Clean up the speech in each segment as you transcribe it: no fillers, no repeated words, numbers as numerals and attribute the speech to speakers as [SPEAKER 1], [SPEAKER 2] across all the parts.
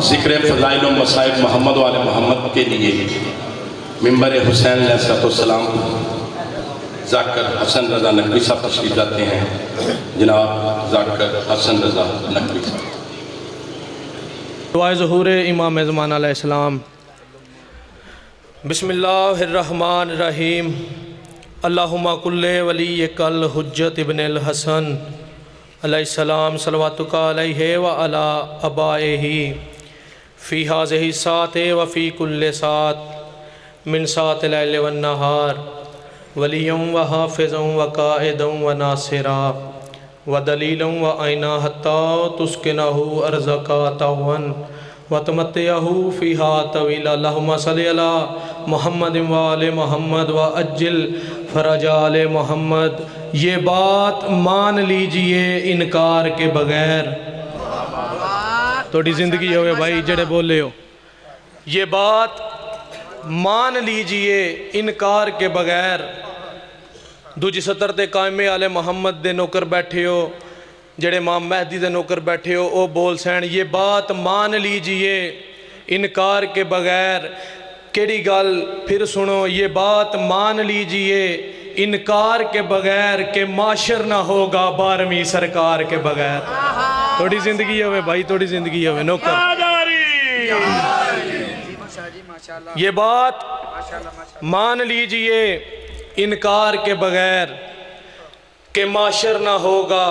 [SPEAKER 1] ज़िक्र फ़ज़ाइल व मसाइब मोहम्मद वाले मोहम्मद के लिए मिंबर हुसैन अलैहिस्सलाम ज़ाकिर हसन रज़ा नकवी साहब तशरीफ़ लाते हैं। जनाब ज़ाकिर हसन रज़ा नकवी साहब।
[SPEAKER 2] दुआए ज़ुहूर इमाम ज़मान अलैहिस्सलाम। बिस्मिल्लाहिर्रहमानिर्रहीम। अल्लाहुम्मा कुल्ले वलिय्यकल हुज्जत इब्नुल हसन अलैहिस्सलाम सलवातुका अलैहि व अला अबाइही फ़ी हाज़िही साते व फ़ी कुल्ले सात मिन सातिल लैल वन नहार वलिय्यम व हाफ़िज़म व काइदम व नासिरा व दलीलम व आइना हत्ता तुस्किनहु अर्ज़का तवन व तमत्तयहु फ़ीहा तवीला। अल्लाहुम्मा सल्लि अला मुहम्मद व आले मुहम्मद व अज्जिल फ़रज आले मुहम्मद। ये बात मान लीजिए इनकार के बगैर। थोड़ी ज़िंदगी हो गए भाई जड़े बोले हो। ये बात मान लीजिए इनकार के बगैर। दूजी सतर ते कायमे आले मोहम्मद दे नौकर बैठे हो, जड़े इमाम महदी दे नौकर बैठे हो, वो बोल सैन ये बात मान लीजिए इनकार के बगैर। केड़ी गल फिर सुनो, ये बात मान लीजिए इनकार के बगैर के माशर ना होगा 12वीं सरकार के बगैर। थोड़ी ज़िंदगी होवे भाई, थोड़ी ज़िंदगी होवे नौकर। ये बात मान लीजिए इनकार के बगैर के माशर ना होगा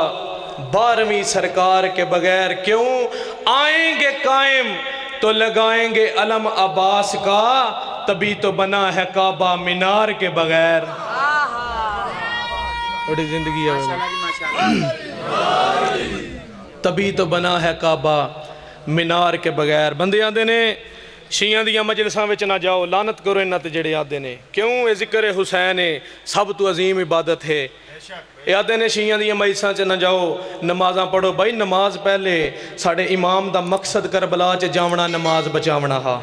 [SPEAKER 2] 12वीं सरकार के बगैर। क्यों? आएंगे कायम तो लगाएंगे अलम अब्बास का, तभी तो बना है काबा मीनार के बगैर। थोड़ी जिंदगी है, तभी तो बना है काबा मीनार के बगैर। बंदे आते ने शियां दियां मजलिसां विच ना जाओ, लानत करो इन्हां ते जेड़े आते ने। क्यों? ये जिक्र हुसैन है, सब तो अजीम इबादत है। ये आते ने शियां दियां मजलिसां च ना जाओ, नमाज़ां पढ़ो। भाई नमाज पहले साढ़े इमाम दा मकसद करबला च जावना नमाज बचावना हा।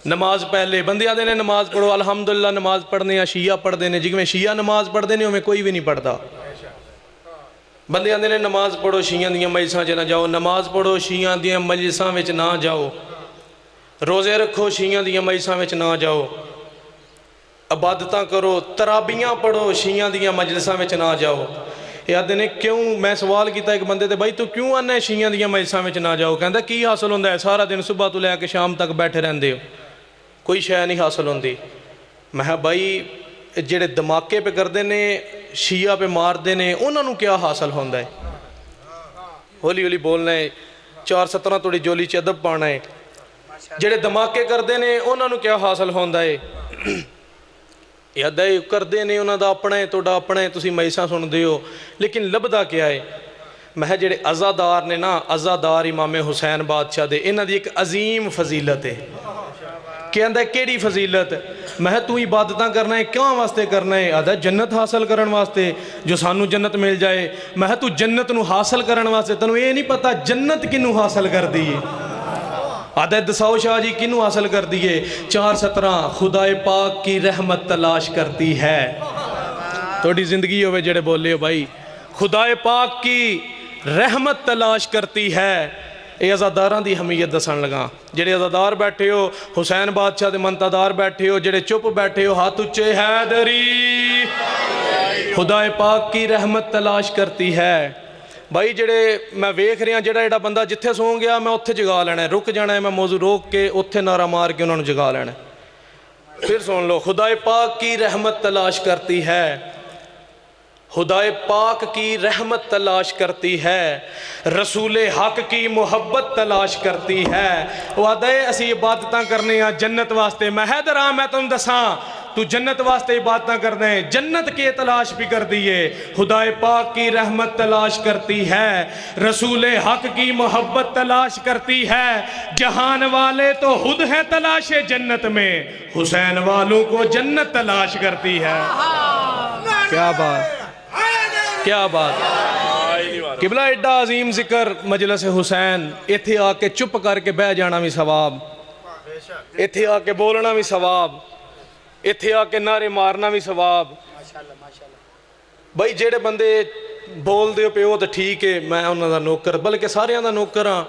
[SPEAKER 2] नमाज पहले बंदे आते ने नमाज पढ़ो। अल्हम्दुलिल्लाह नमाज पढ़ने शिया पढ़ते हैं, जिवें शिया नमाज पढ़ते हैं उवें कोई भी नहीं पढ़ता। बंदे आते ने नमाज पढ़ो, शियां दियां मजलिसां च ना जाओ। नमाज पढ़ो, शियां दियां मजलिसां विच ना जाओ। रोज़े रखो, शियां दियां मजलिसां विच ना जाओ। इबादतां करो, तराबियां पढ़ो, शियां दियां मजलिसां विच ना जाओ। याद ने क्यों? मैं सवाल किया एक बंदे ते, भाई तू क्यों आना शियां दियां मजलिसां विच ना जाओ? कहता की हासिल होंदा है? सारा दिन सुबह तो लैके शाम तक बैठे रहंदे हो, कोई शै नहीं हासिल होंदी। मैं भाई जेड़े धमाके पे करते ने, शिया पे मारते ने, उन्होंने क्या हासिल होंदा है? हौली हौली बोलना है, 4 सतरां थोड़ी जोली च अदब पाना है। जेड़े धमाके करते हैं उन्होंने क्या हासिल होंदा है? याद है करते हैं, उन्हों का अपना है, तुहाडा अपना है, तुसीं मजलिसां सुनते हो, लेकिन लभदा क्या है? मैं जेड़े अज़ादार ने ना, अज़ादार इमाम हुसैन बादशाह दे, इन्हां दी एक अजीम फजीलत है। कहंदा केड़ी फजीलत? मैं तू इबादतां करना है, क्यों वास्ते करना है? आदा जन्नत हासिल करने वास्ते, जो सानू जन्नत मिल जाए। मैं तू जन्नत नू हासिल करने वास्ते, तैनूं ये नहीं पता जन्नत किनू हासिल कर दी है? आदा दसाओ शाह जी किनू हासिल कर दी है? 4 सतरां खुदाए पाक की रहमत तलाश करती है। थोड़ी जिंदगी होवे जेड़े बोले हो भाई, खुदाए पाक की रहमत तलाश करती है। ये अज़ादारां दी हमीयत दसन लगा। जेड़े अज़ादार बैठे हो, हुसैन बादशाह दे मनतादार बैठे हो, जेड़े चुप बैठे हो, हाथ उच्चे, हैदरी खुदाए पाक की रहमत तलाश करती है। भाई जेड़े मैं वेख रहा, जेड़ा बंदा जिथे सो गया मैं उत्थे जगा लेना है, रुक जाना है, मैं मौजू रोक के उत्थे नारा मार के उन्होंने जगा लेना है। फिर सुन लो, खुदाए पाक की रहमत तलाश करती है, खुदाए पाक की रहमत तलाश करती है, रसूले हक की मुहब्बत तलाश करती है। वादा है असी इबादतां करने जन्नत वास्ते। मैं हैदर हाँ, मैं तुम दसा तू जन्नत वास्ते इबादतां करना है, जन्नत की तलाश भी कर दी है। खुदाए पाक की रहमत तलाश करती है, रसूले हक की मोहब्बत तलाश करती है। जहान वाले तो खुद है तलाशे जन्नत में, हुसैन वालों को जन्नत तलाश करती है। क्या बात, क्या बात। किबला एडा अजीम जिक्र मजलिस हुसैन, इत्थे आके चुप करके बह जाना भी सवाब, इत्थे आके बोलना भी सवाब, इत्थे आके नारे मारना भी सवाब। भाई जेड़े बंदे बोलते हो पे वो तो ठीक है, मैं उन्हों का नौकर, बल्कि सारियां दा नौकर हाँ।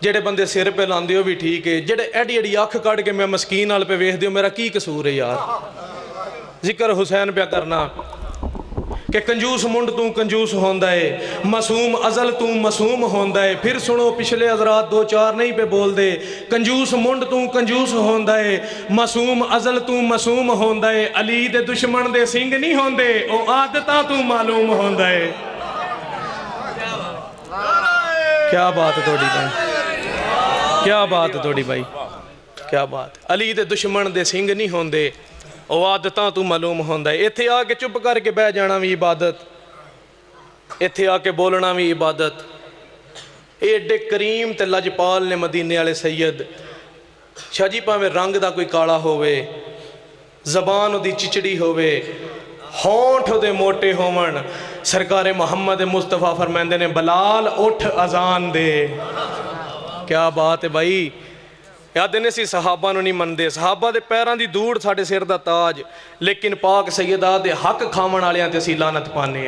[SPEAKER 2] ਜਿਹੜੇ ਬੰਦੇ ਸਿਰ पे ਲਾਉਂਦੇ ਹੋ ਵੀ ਠੀਕ ਹੈ, ਜਿਹੜੇ ਐਡੀ ਐਡੀ ਅੱਖ ਕੱਢ ਕੇ ਮੈਂ ਮਸਕੀਨ ਨਾਲ पे ਵੇਖਦੇ ਹੋ, ਮੇਰਾ ਕੀ ਕਸੂਰ ਹੈ ਯਾਰ। ਜ਼ਿਕਰ ਹੁਸੈਨ ਪਿਆ ਕਰਨਾ कि कंजूस मुंड तू कंजूस होंदा है, मासूम अजल तू मासूम होंदा है। फिर सुनो पिछले हजरात दो चार नहीं पे बोल दे। कंजूस मुंड तू कंजूस होंदा है, मासूम अजल तू मासूम होंदा है। अली दे दुश्मन दे सिंह नहीं होंदे, ओ आदतां तू मालूम होंदा है। क्या बात है थोड़ी भाई, क्या बात है थोड़ी भाई, क्या बात। अली दे दुश्मन दे सिंह नहीं होंदे, ਉਹ ਆਦਤਾਂ ਤੂੰ ਮਾਲੂਮ ਹੁੰਦਾ। ਇੱਥੇ ਆ ਕੇ ਚੁੱਪ ਕਰਕੇ ਬਹਿ ਜਾਣਾ ਵੀ ਇਬਾਦਤ, ਇੱਥੇ ਆ ਕੇ ਬੋਲਣਾ ਵੀ ਇਬਾਦਤ। ਇਹ ਏਡੇ ਕਰੀਮ ਤੇ ਲਜਪਾਲ ਨੇ ਮਦੀਨੇ ਵਾਲੇ ਸੈਯਦ। ਸ਼ਾਹ ਜੀ ਭਾਵੇਂ ਰੰਗ ਦਾ ਕੋਈ ਕਾਲਾ ਹੋਵੇ, ਜ਼ਬਾਨ ਉਹਦੀ ਚਿਚੜੀ ਹੋਵੇ, ਹੋਂਠ ਉਹਦੇ ਮੋਟੇ ਹੋਵਣ, ਸਰਕਾਰੇ ਮੁਹੰਮਦ ਮੁਸਤਫਾ ਫਰਮਾਉਂਦੇ ਨੇ ਬਲਾਲ ਉੱਠ ਅਜ਼ਾਨ ਦੇ। ਕਿਆ ਬਾਤ ਹੈ ਭਾਈ। याद ने सी सहाबा नहीं मनते, सहाबा के पैरों की धूड़ साढ़े सिर का ताज, लेकिन पाक सैयदा दे हक खावन वालियां ते असीं लानत पाने।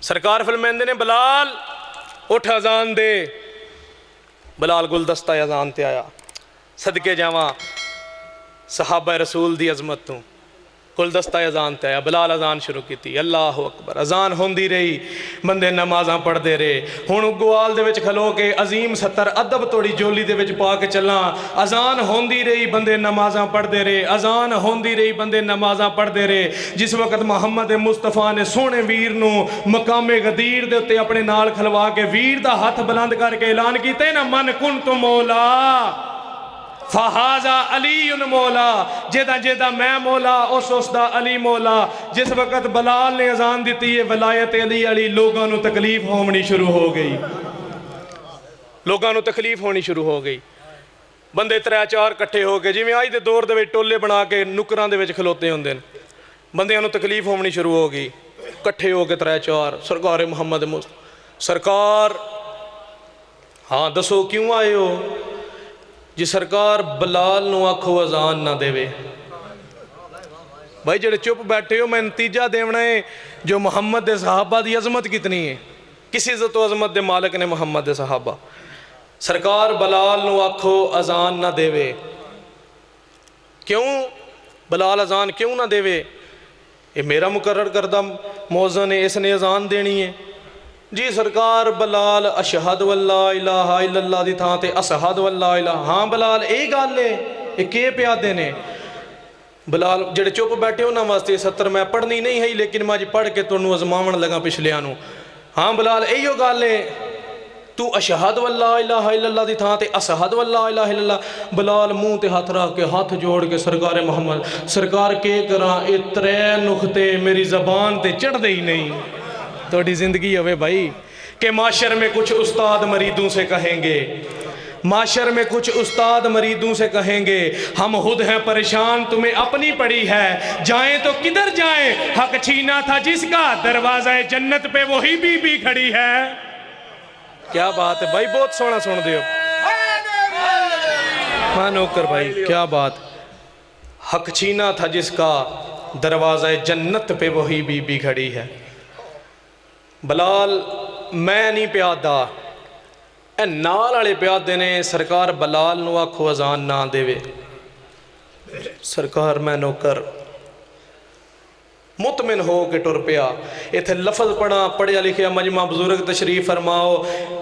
[SPEAKER 2] सरकार फरमांदे ने बलाल उठ अजान दे। बलाल गुलदस्ता अजान ते आया। सदके जावां सहाबा रसूल दी अजमत तू, गुलदस्ता अजान ते आया। बलाल अजान शुरू की, अल्लाह अकबर। अजान होंदी रही, बंदे नमाज़ां पढ़ते रहे। हुण गुआल दे विच खलो के अजीम सत्तर अदब तोड़ी जोली दे विच पा के चलां। अजान होंदी रही, बंदे नमाज़ां पढ़ते रहे। अजान होंदी रही, बंदे नमाज़ां पढ़ते रहे। जिस वक्त मुहम्मद मुस्तफा ने सोहने वीर नूं मकामे गदीर दे उत्ते अपने नाल खलवा के वीर दा हथ बुलंद करके ऐलान कीता ना, मन कुन तु मौला फहाजा अली उन मौला, जेदा जेदा मैं मौला उस उसदा अली मौला। जिस वक्त बलाल ने अजान दी है, वलायत अली अली लोगों को तकलीफ होनी शुरू हो गई, लोगों को तकलीफ होनी शुरू हो गई। बंदे त्रै चार कट्ठे हो गए, जिवें अज दे दौर दे विच टोले बना के नुकरां दे विच खलोते हुंदे ने। बंदियां नूं तकलीफ होनी शुरू हो गई, कट्ठे हो के त्रै चार। सरकार मुहम्मद सरकार, हाँ दसो क्यों आए हो जी? सरकार बलाल नूं आखो अजान ना देवे। भाई जेड़े चुप बैठे हो, मैं नतीजा देना है जो मुहम्मद दे सहाबा दी अजमत कितनी है। किस इज्जत तो अजमत दे मालिक ने मुहम्मद दे सहाबा। सरकार बलाल नूं आखो अजान ना देवे। क्यों बलाल अजान क्यों ना देवे? ये मेरा मुकर्रर करदा मौज़न है, इसने अजान देनी है जी। सरकार बलाल अशहद वल्ला इलाहा इल्लल्लाह दी थां ते असहद वल्ला इलाहा। हाँ बलाल ये गल है, ये के प्यादे ने बलाल जेड़े चुप बैठे उन्होंने वास्ते 70 मैं पढ़नी नहीं है, लेकिन मैं अज पढ़ के तुहानूं अजमावन लगा पिछलियां नूं। हाँ बलाल इहो गल है, तू अशहद वल्ला इलाहा इल्लल्लाह दी थां ते असहद वल्ला इलाहा इल्लल्लाह। बलाल मुँह ते हाथ रख के हाथ जोड़ के सरकार मुहम्मद, सरकार के करा ये त्रै नुखते मेरी जबान ते चढ़दे ही नहीं। थोड़ी जिंदगी होवे भाई कि माशर में कुछ उस्ताद मरीदों से कहेंगे, माशर में कुछ उस्ताद मरीदों से कहेंगे हम खुद हैं परेशान, तुम्हें अपनी पड़ी है, जाएं तो किधर जाएं, हक छीना था जिसका, दरवाज़ा जन्नत पे वही बीबी खड़ी है। क्या बात है भाई, बहुत सोहना सुन दियो हाँ नौकर भाई, क्या बात। हक छीना था जिसका, दरवाज़ा जन्नत पे वही बीबी खड़ी है। बलाल मैं नहीं प्यादा, ए नाल वाले प्यादे ने। सरकार बलाल नूं आखो अजान ना देवे। सरकार मैं नौकर मुतमिन हो के टुर पिया। इत्थे लफज पढ़ा, पढ़िया लिखिया मजमा बुजुर्ग तशरीफ फरमाओ,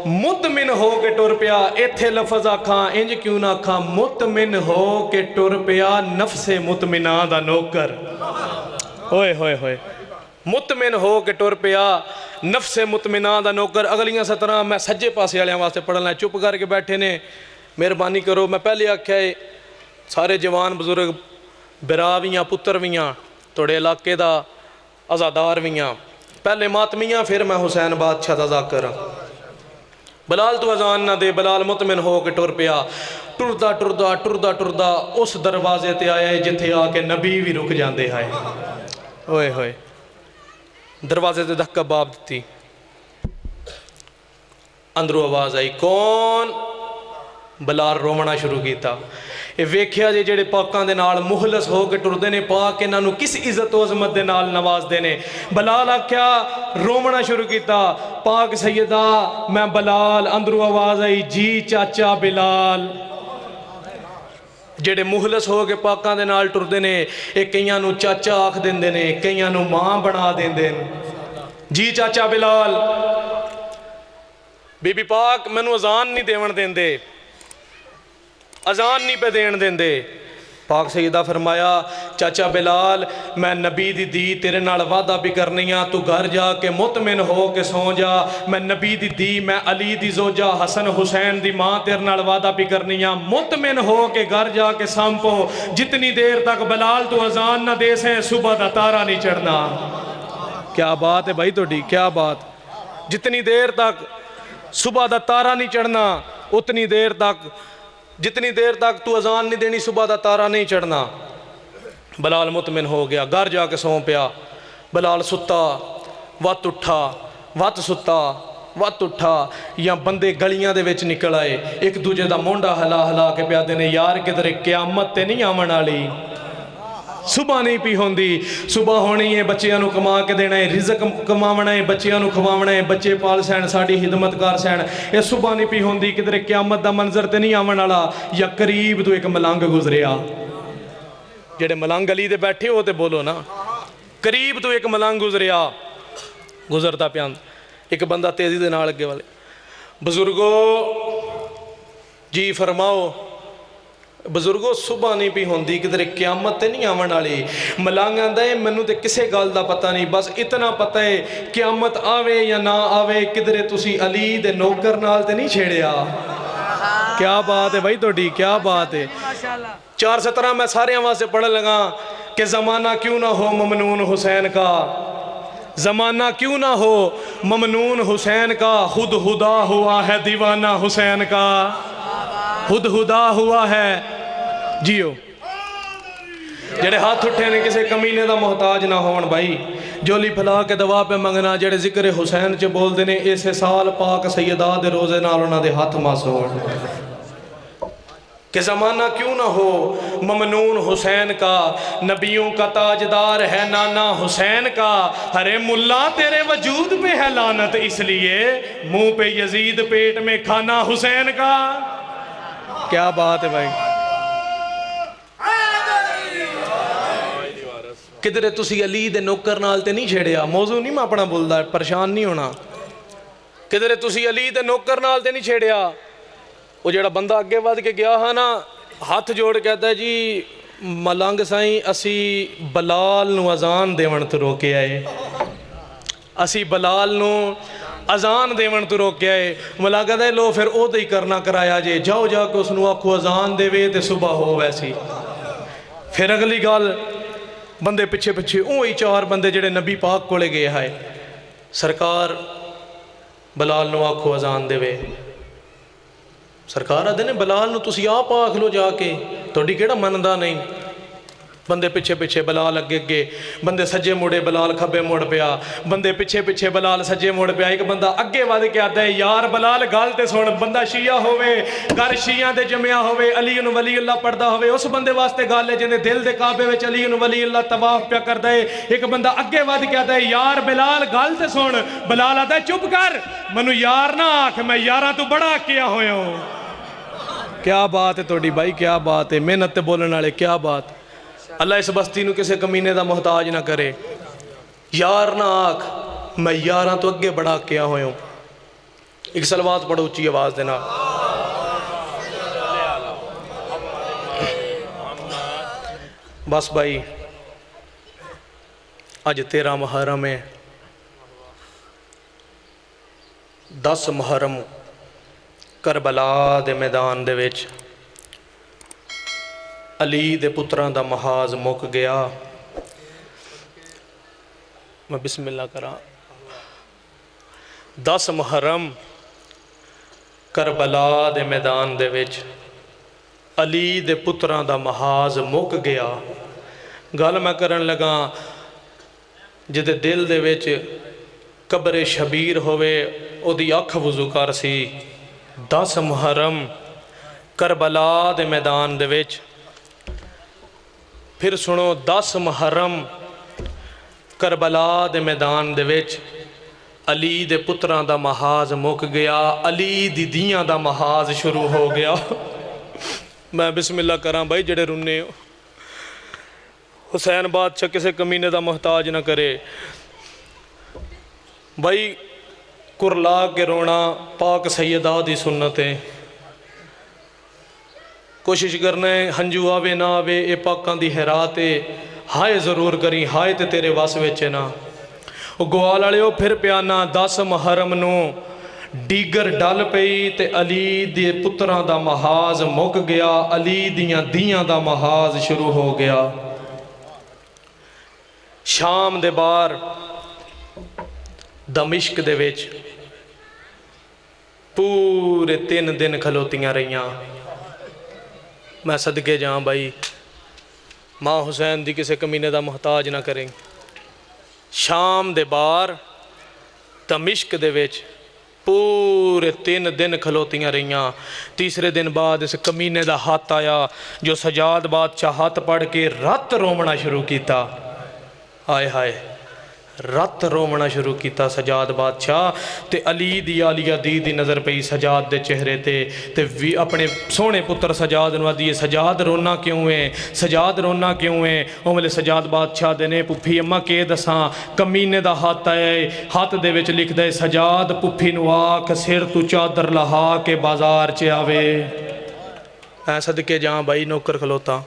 [SPEAKER 2] मुतमिन हो के टुर पिया। इत्थे लफज आखा इंज क्यों ना आखा, मुतमिन हो के टुर पिया नफसे मुतमिना दा नौकर। होए होए होए, मुतमिन हो के टुर पिया नफसे मुतमिना दा नौकर। अगलियां 17 मैं सज्जे पासे वालियां वास्ते पढ़ना, चुप करके बैठे ने, मेहरबानी करो। मैं पहले आख्या है सारे जवान बजुर्ग बिरा भी पुत्र भी थोड़े इलाके का आज़ादार भी, पहले मातमियाँ फिर मैं हुसैन बादशाह दा जाकर। बलाल तू अजान ना दे। बलाल मुतमिन हो के टुर पिया। टुरदा टुरदा टुरदा टुरदा उस दरवाजे ते आया जिथे आके नबी भी रुक जाते हैं। ओए होए, दरवाजे से धक्का बाप दी, अंदरों आवाज आई, कौन? ਬਲਾਲ ਰੋਵਣਾ ਸ਼ੁਰੂ ਕੀਤਾ। ਇਹ ਵੇਖਿਆ ਜੇ ਜਿਹੜੇ ਪਾਕਾਂ ਦੇ ਨਾਲ ਮੁਖਲਸ ਹੋ ਕੇ ਟੁਰਦੇ ਨੇ, ਪਾਕ ਇਹਨਾਂ ਨੂੰ ਕਿਸ ਇੱਜ਼ਤ ਅਜ਼ਮਤ ਦੇ ਨਾਲ ਨਵਾਜ਼ਦੇ ਨੇ। ਬਲਾਲ ਆਖਿਆ, ਰੋਵਣਾ ਸ਼ੁਰੂ ਕੀਤਾ, ਪਾਕ ਸੈਯਦਾ ਮੈਂ ਬਲਾਲ। ਅੰਦਰੋਂ ਆਵਾਜ਼ ਆਈ, ਜੀ ਚਾਚਾ ਬਿਲਾਲ। ਜਿਹੜੇ ਮੁਖਲਸ ਹੋ ਕੇ ਪਾਕਾਂ ਦੇ ਨਾਲ ਟੁਰਦੇ ਨੇ, ਇਹ ਕਈਆਂ ਨੂੰ ਚਾਚਾ ਆਖ ਦਿੰਦੇ ਨੇ, ਕਈਆਂ ਨੂੰ ਮਾਂ ਬਣਾ ਦਿੰਦੇ ਨੇ। ਜੀ ਚਾਚਾ ਬਿਲਾਲ। ਬੀਬੀ ਪਾਕ ਮੈਨੂੰ ਅਜ਼ਾਨ ਨਹੀਂ ਦੇਵਣ ਦਿੰਦੇ, अजान नहीं पे देन देंदे। पाक सईदा फरमाया, चाचा बिलाल मैं नबी दी धी तेरे नाल वादा भी करनी आ, तू घर जाके मुतमिन हो के सौ जा। मैं नबी दी धी, मैं अली दी जोजा हसन हुसैन दी मां तेरे नाल वादा भी करनी आ, मुतमिन हो के घर जाके संभो। जितनी देर तक बिलाल तू अजान ना दे से सुबह दा तारा नहीं चढ़ना। क्या बात है भाई तोड़ी, क्या बात। जितनी देर तक सुबह दा तारा नहीं चढ़ना, उतनी देर तक, जितनी देर तक तू अजान नहीं देनी सुबह का तारा नहीं चढ़ना। बलाल मुतमिन हो गया, घर जाके सौ पिया। बलाल सुता, वत उठा, वत सुता, वत उठा। या बंदे गलियां दे विच निकल आए, एक दूजे का मोंढा हिला हिला के प्यादे ने, यार किधरे क्यामत ते नहीं आवन वाली, सुबह नहीं पी होंदी। सुबह होनी है, बच्चियां नूं कमा के देना है, रिजक कमावना है, बच्चियां नूं खवावना है, बच्चे पाल सैन, साडी हिदमतकार सैन। ये सुबह नहीं पी होंदी, किधरे क्यामत दा मंजर ते नहीं आवन वाला। या करीब तो एक मलंग गुजरिया, जेड़े मलंग अली दे बैठे हो ते बोलो ना। करीब तो एक मलंग गुजरिया, गुजरता पिया। एक बंदा तेजी दे नाल अगे वाले, बजुर्गो जी फरमाओ। बजुर्गो सुबह नहीं पी होंदी, किधरे क्यामत ते नहीं आवन वाली। मलंग आंदा है, मैनू तो किसी गल का पता नहीं, बस इतना पता है क्यामत आवे या ना आवे, किधरे तुसी अली दे नौकर नाल ते नहीं छेड़िया। क्या बात है भाई तोड़ी, क्या बात है। 4:17 मैं सारे वास्ते पढ़न लगा कि ज़माना क्यों ना हो ममनून हुसैन का, ज़माना क्यों ना हो ममनून हुसैन का, खुद हुदा हुआ है दीवाना हुसैन का, खुद हुदा हुआ है जियो। जेड़े हाथ उठे ने किसी कमीने का मोहताज ना होन भाई, जोली फैला के दवा पे मंगना। जेड़े जिक्र हुसैन च बोलते ने, इस साल पाक सैयदा दे रोजे नाल उन्हां दे हथ मस होण। कि ज़माना क्यों ना हो ममनून हुसैन का, नबियों का ताजदार है नाना हुसैन का। अरे मुल्ला तेरे वजूद पे है लानत, इसलिए मुंह पे यजीद पेट में खाना हुसैन का। क्या बात है भाई। किधरे तुसी अली दे नौकर नाल ते नहीं छेड़िया। मौजू नहीं मैं अपना बोलदा, परेशान नहीं होना। किधरे तुसी अली दे नौकर नाल ते नहीं छेड़िया। वो जेड़ा बंदा अगे वध के गया हा ना, हाथ जोड़ कहता है, जी मलंग साईं असी बलाल नूं अजान देवन तो रोके आए, असी बलाल नूं अजान देवन तो रोके आए। मलंग कहता है, लो फिर ओदे ही करना कराया जे, जाओ जाके उसनूं आखो अजान देवे ते सुबह हो वैसी। फिर अगली गल, बंदे पिछे पिछे ही 4 बंदे जेड़े नबी पाक कोले गए है, सरकार बलाल नूं आखो अजान देवे। सरकार आदे ने बलाल नूं तुसीं आप आख लो जाके, तुहाडी किहड़ा मनदा नहीं। बंदे पिछे पिछे बलाल अगे अगे, बंदे सज्जे मुड़े बलाल खब्बे मुड़ पिया, बंदे पिछे पिछे बलाल सज्जे मुड़ पिया। एक बंदा अगे वध के आदा है, यार बलाल गल ते सुन। बंदा शिया होवे, घर शिया दे जमिया होवे, अली नूं वली अल्लाह पढ़दा होवे, उस बंदे वास्ते गल है जिंदे दिल दे काबे विच अली नूं वली अल्लाह तवाफ पिया करदा है। एक बंदा अगे वध के आदा है, यार बिलाल गल ते सुन। बलाल आदा चुप कर, मैनू यार ना आख, मैं यारां तों बड़ा अकिया होया हूं। क्या बात है तोड़ी भाई, क्या बात है। मेहनत ते बोलने वाले, क्या बात। अल्लाह इस बस्ती नूं किसी कमीने का मोहताज ना करे। यार ना आख, मैं यारां तो अगे बड़ा अकिया होया हूं। एक सलवात पढ़ो उच्ची आवाज दे नाल। बस भाई, अज 13 मुहर्रम है। 10 मुहर्रम करबला दे मैदान दे विच अली दे पुत्रां दा महाज मुक गया। मैं बिस्मिल्लाह करा। 10 मुहर्रम करबला दे मैदान दे विच अली दे पुत्रां दा महाज मुक गया। गल मैं करन लगा, जिदे दिल दे विच कब्रे शबीर होवे, ओदी अख वजू कर सी। 10 मुहर्रम करबला दे मैदान दे विच फिर सुनो 10 मुहर्रम करबला दे मैदान दे विच अली दे पुत्रां दा महाज मुक गया, अली दी धीआं दा महाज शुरू हो गया। मैं बिस्मिल्लाह करा भाई जेड़े रुन्ने हो। हुसैन बादशाह किसी कमीने दा मोहताज ना करे भाई, कुरला के रोना पाक सैयदा दी सुन्नत है। कोशिश करना है हंजू आवे ना आवे, ये पाकां दी हैरात है। हाय जरूर करी, हाय ते तेरे वस विच है ना। गोआल वाले फिर प्याना 10 मुहर्रम नूं डीगर डल पई ते अली दे पुत्रां दा महाज मुक गया, अली दियां धीआं दा महाज शुरू हो गया। शाम दे बार दमिश्क दे विच पूरे 3 दिन खलोतियां रहियां। मैं सदके जां भाई, माँ हुसैन दी किसी कमीने दा मुहताज ना करें। शाम दे बार दमिश्क दे विच पूरे 3 दिन खलोतियां रहियां। तीसरे दिन बाद इस कमीने दा हाथ आया जो सजाद बादशाह हाथ पढ़ के रत रोमना शुरू किया। हाय हाय, रत रोमना शुरू किया सजाद बादशाह। ते अली दी आलिया दी नज़र पई सजाद दे चेहरे ते भी अपने सोहने पुत्र सजाद नूं आदी, सजाद रोना क्यों है, सजाद रोना क्यों है। उस वेले सजाद बादशाह दे ने पुफी अम्मा के दसां, कमीने दा हाथ आया है, हाथ दे विच लिखदा है सजाद पुफी नूं आख सिर तू चादर लहा के बाजार च आवे। ऐ सदके जां भाई नौकर खलोता,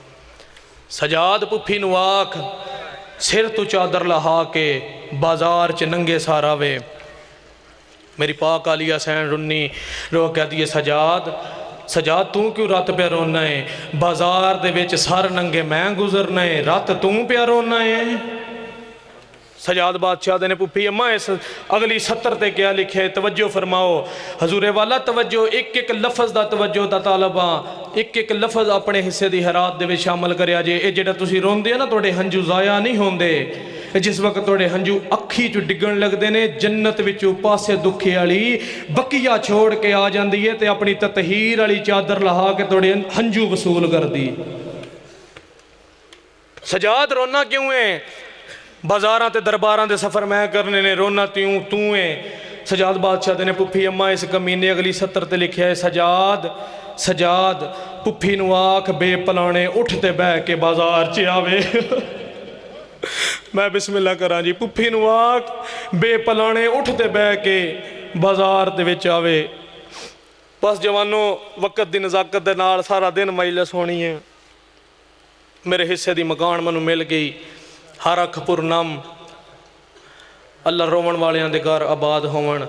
[SPEAKER 2] सजाद पुफी नूं आख सिर तू चादर लहा के बाजार च नंगे सारा वे। मेरी पाक आलिया सैन रुन्नी रो कह दिए सजाद, सजाद तू क्यों रत पे रोना है, बाजार दे विच सर नंगे मैं गुजरना है, रत तू पे रोना है। सजाद बादशाह ने पुफी अम्मा इस अगली 70 ते क्या लिखे तवज्जो फरमाओ। हजूरे वाला तवज्जो, एक एक लफज दा तवज्जो दा तालब हाँ, एक एक लफज अपने हिस्से दी हैरात दे विच शामिल करिया जे। ये जेड़ा तुसी रोंदे ना तुहाडे हंजू जाया नहीं होंदे, जिस वक्त तुहाडे हंजू अखी चों डिगण लगदे ने जन्नत विचों पासे दुखे वाली बकिया छोड़ के आ जांदी है ते अपनी ततहीर वाली चादर लहा के तुहाडे हंजू वसूल करदी। सजाद रोना क्यों है, बाजारां ते दरबारां दे सफ़र मैं करने ने, रोना त्यूं तू है। सजाद बादशाह ने पुफी अम्मा इस कमीने अगली 70 ते लिखिया है सजाद, सजाद पुफी नूं आख बेपलाने उठ ते बह के बाजार च आवे। मैं बिस्मिल्लाह करा जी, पुफी नूं आख बेपलाने उठ ते बह के बाजार दे विच आवे। बस जवानों वक्त दी नज़ाकत दे नाल सारा दिन मजलिस होनी है। मेरे हिस्से दी मकान मैनूं मिल गई, हर अख पुरनम, अल्लाह रोवन वालियां दे घर आबाद होवन।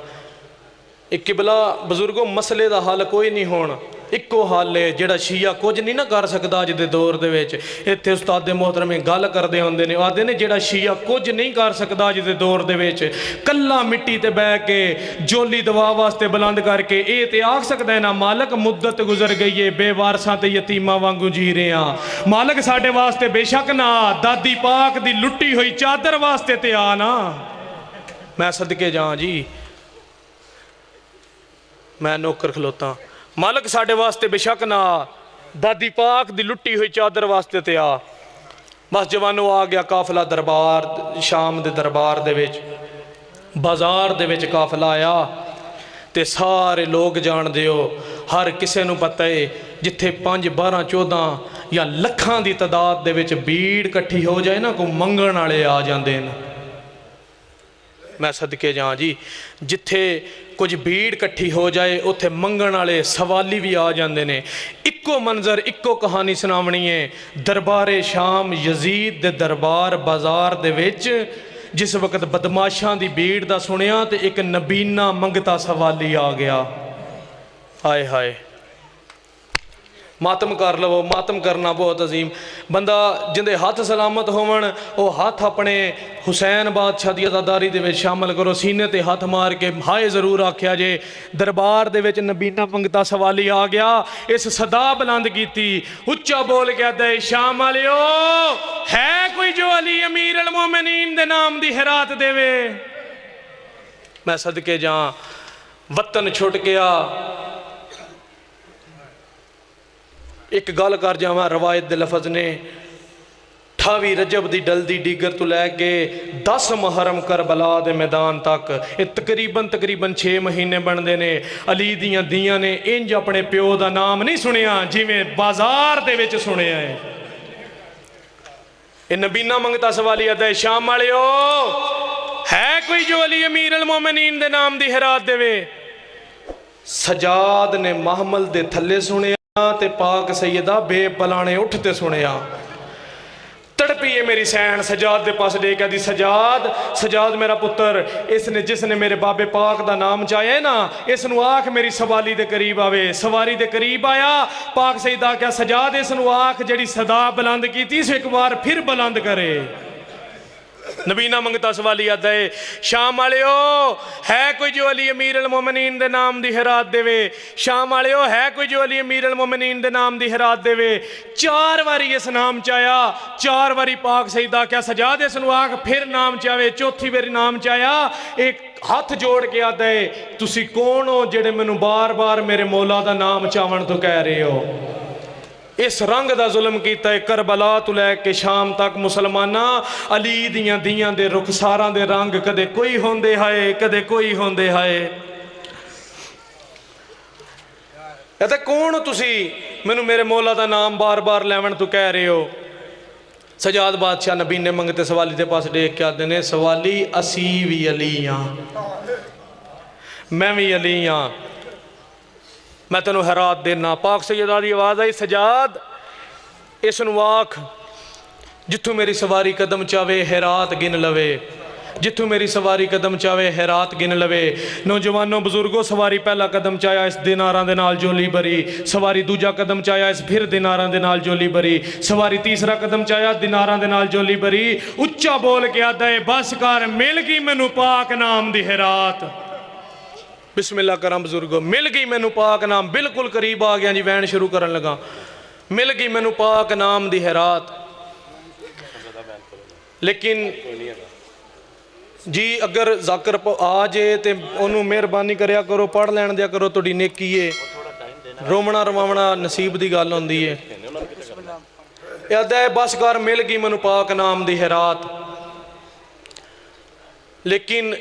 [SPEAKER 2] एक किबला बजुर्गों मसले दा हल कोई नहीं होना, इक्को हल है जेड़ा शिया कुछ नहीं ना कर सकता अज दे दौर दे विच। इत्थे उस्ताद मोहतरम गल करदे होंदे ने, आखदे ने जेड़ा शिया कुछ नहीं कर सकता अज दे दौर दे विच, कल्ला मिट्टी ते बह के जोली दवा वास्ते बुलंद करके ये ते आख सकदा है ना मालक मुद्दत गुजर गई है, बेवारसां ते यतीमां वांगू जी रहे हां, मालक साडे वास्ते बेशक ना दादी पाक दी लुट्टी हुई चादर वास्ते ते आ ना। मैं सदके जां जी, मैं नौकर खलोता, मालक साडे वास्ते बेशक ना दादी पाक दी लुट्टी हुई चादर वास्ते ते आ। बस जवानों आ गया काफिला दरबार, शाम दे दरबार दे विच बाजार दे विच काफिला आया ते सारे लोग जानदे हो, हर किसे नूं पता है जिथे 5, 12, 14 या लखां दी तादाद दे विच भीड़ इकट्ठी हो जाए ना, कोई मंगण वाले आ जांदे ने। मैं सदके जां जी, जिथे कुछ भीड़ इकट्ठी हो जाए उत्थे मंगण वाले सवाली भी आ जाते हैं। इक्को मंजर इक्को कहानी सुनावनी है, दरबारे शाम यजीद दे दरबार बाजार दे विच जिस वक्त बदमाशां दी भीड़ दा सुनिया तो एक नबीना मंगता सवाली आ गया। हाय हाय, मातम कर लवो, मातम करना बहुत अजीम बंदा जिंदे हाथ सलामत होवन, वो हाथ अपने हुसैन बादशाह की अदादारी दे विच शामिल करो, सीने ते हाथ मार के हाय जरूर आख्या जे। दरबार दे विच नबीना मंगता सवाली आ गया, इस सदा बुलंद की उच्चा बोल के आदा शाम वालियो है कोई जो अली अमीर अल मोमिनीन दे नाम दी हिरात देवे। मैं सदके जां, वतन छुट गया, एक गल कर जावा, रवायत दे लफज ने 28 रजब दी डलदी डीगर तो लैके 10 मुहर्रम करबला दे मैदान तक ये तकरीबन 6 महीने बनते ने। अली दियां दियां ने इंज अपने प्यो का नाम नहीं सुनिया जिमें बाजार दे विच सुनिया है। ये नबीना मंगता सवाली अदा शाम वालियो है कोई जो अली अमीर अल मोमिनीन दे नाम दी हिरात देवे। सजाद ने महमल दे थल्ले सुनिया ते पाक सैयदा बेपलाने उठते सुनिया। तड़पी है मेरी सैन सजाद दे पास डे कहती सजाद सजाद मेरा पुत्र, इसने जिसने मेरे बाबे पाक दा नाम चाया है ना, इसनू आख मेरी सवाली दे करीब आवे। सवारी दे करीब आया, पाक सईदा क्या सजाद इसनू आख जड़ी सदा बुलंद की इस एक बार फिर बुलंद करे। नबीना मंगता सवाली आता है शाम वालियो है कोई जो अली अमीर अल मोमिनीन दे नाम दी हिरात देवे। शाम वालियो है कोई जो अली अमीर अल मोमिनीन दे नाम दी हिरात देवे। 4 बारी इस नाम चाया, 4 बारी पाक सईदा क्या सजाद इसनू आख फिर नाम चावे। चौथी बारी नाम चाया, एक हाथ जोड़ के आता है तुसी कौन हो जेड़े मैनू बार बार मेरे मौला दा नाम चावन तो कह रहे हो। इस रंग दा जुल्म कीता है करबला तो लैके शाम तक मुसलमाना। अली दियां दियां दे रुखसारां दे रंग कदे कोई होंदे हाए कदे कोई होंदे हाए। ते कौन हो तुसी मैनू मेरे मौला दा नाम बार बार लैवन तो कह रहे हो। सजाद बादशाह नबी ने मंगते सवाली के पास देख के आते ने सवाली असी भी अली हाँ, मैं भी अली हाँ, मैं तेनों हैरात देना। पाक सैयदा दी आवाज़ आई सजाद इसनू आख जिथों मेरी सवारी कदम चावे हैरात गिन लवे। जिथों मेरी सवारी कदम चावे हैरात गिन लवे। नौजवानों बुजुर्गों सवारी पहला कदम चाया इस दिनारां दे नाल जोली भरी। सवारी दूजा कदम चाया इस फिर दिनारां दे नाल जोली भरी। सवारी तीसरा कदम चाया दिनारां दे नाल जोली भरी। उच्चा बोल के आदा है बस कर मिल गई मैनू पाक नाम दी हैरात। बिस्मिल्लाह करां बुजुर्गो, मिल गई मैनू पाक नाम। बिल्कुल करीब आ गया जी, वैन शुरू करन लगा। मिल गई मैनू पाक नाम दी हैरात। लेकिन जी अगर जाकर आ जाए तो उन्होंने मेहरबानी करया करो, पढ़ लैन दिया करो, तुहाडी नेकी है। रोमना रवावना नसीब की गल होंदी है। याद है बस कर मिल गई मैनू पाक नाम दी हैरात। लेकिन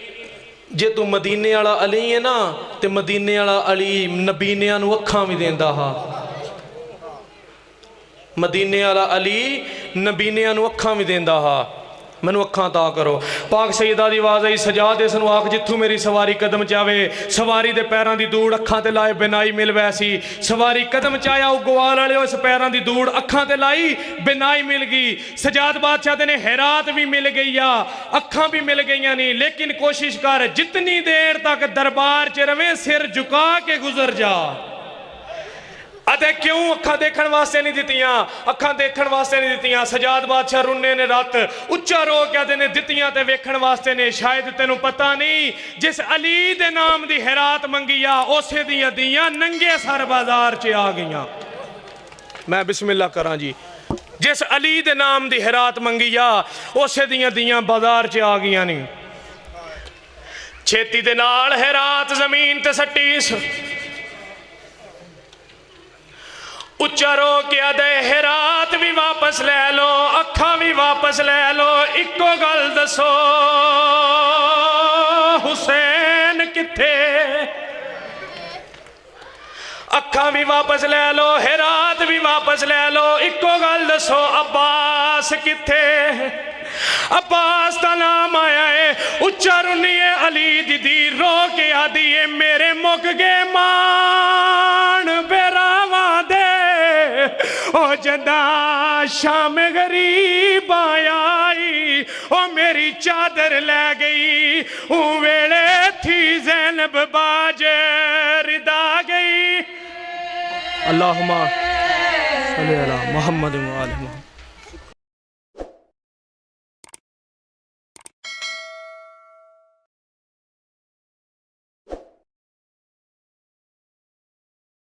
[SPEAKER 2] जे तू मदीने वाला अली है ना तो मदीने वाला अली नबीनिया नू अखां भी देंदा हा। मदीने वाला अली नबीनिया नू अखां भी देंदा हा। मैनू अखां ता करो। पाक सईदा दी आवाज़ आई सजाद इसनू आख जिथों मेरी सवारी कदम चावे। सवारी दे पैरां दी धूड़ अखां ते लाए बिनाई मिल वैसी। सवारी कदम चाया उगवाल वाले इस पैरां दी धूड़ अखां ते लाई बिनाई मिल गई। सजाद बादशाह दे ने हैरात भी मिल गई आ, अखां भी मिल गई नहीं। लेकिन कोशिश कर जितनी देर तक दरबार च रवे सिर झुका के गुजर जा। अते क्यों अखा देखण वास्ते नहीं दित्तियां, अखा देखण वास्ते नहीं दित्तियां। सजाद बादशाह रुन्ने ने रात उच्चा रो कहते ने दित्तियां ते वेखण वास्ते ने। शायद तेनू पता नहीं जिस अली दे नाम दी हैरात मंगी आ उसे दियां दियां नंगे सर बाजार च आ गईयां। मैं बिस्मिल्लाह करां जी। जिस अली दे नाम दी हैरात मंगी आ उसे दियां दियां बाजार च आ गईयां नहीं। छेती दे नाल हैरात जमीन ते सट्टी। उच्चा रो के आदे हैरात भी वापस ले लो, अखा भी वापस ले लो। इको गल दसो हुसैन किथे। अखा भी वापस ले लो, हैरात भी वापस ले लो। इको गल दसो अब्बास किथे। अब्बास का नाम आया है। उच्चा रुनिए अली दीदी रो के आदि है मेरे मुक गए मान बेरावा दे। ओ जदा शाम गरीब आई ओ मेरी चादर ले गई। ऊ वेले थी ज़ैनब बाजे रिदा गई। अल्लाहुम्मा सल्ली अला मुहम्मद व आले मुहम्मद।